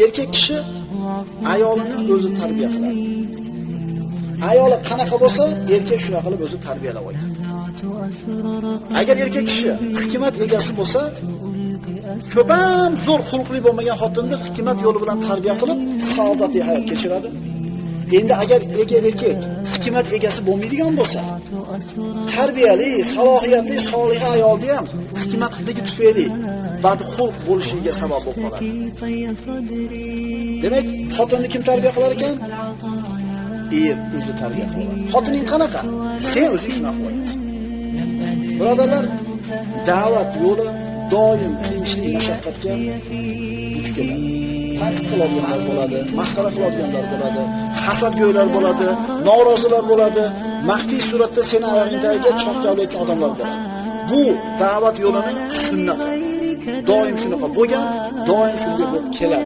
erkak kishi ayolini o'zi tarbiya qiladi. Ayoli qanaqa bo'lsa, erkak shunaqa qilib o'zi tarbiyalab qo'yadi. Agar erkak kishi hikmat egasi bo'lsa, ko'p ham zo'r xulqli bo'lmagan xotinni hikmat yo'li bilan tarbiya qilib, saodatli hayot kechiradi. Endi agar erkak hikmat egasi bo'lmaydigan bo'lsa, tarbiyali, salohiyatli, solih ayolni ham hikmatsizligi tufayli badxulq bo'lishiga sabab bo'lib qoladi. Demak, xotinni kim tarbiya qilar ekan? Er o'zi tarbiya qiladi. Xotining qanaqa? Sen o'zing shunaqa bo'lasan. Birodarlar, da'vat yo'li doim qiyinchilik, mashaqqatga duch keladi. Tanqid qiladiganlar bo'ladi, masxara qiladiganlar bo'ladi, hasadgo'ylar bo'ladi, norozilar bo'ladi, maxfiy suratda seni oyog'ing tagiga cho'qchayotgan odamlar bo'ladi. Bu da'vat yo'lining sunnati. Doim shunaqa bo'lgan, doim shunday bo'lib keladi.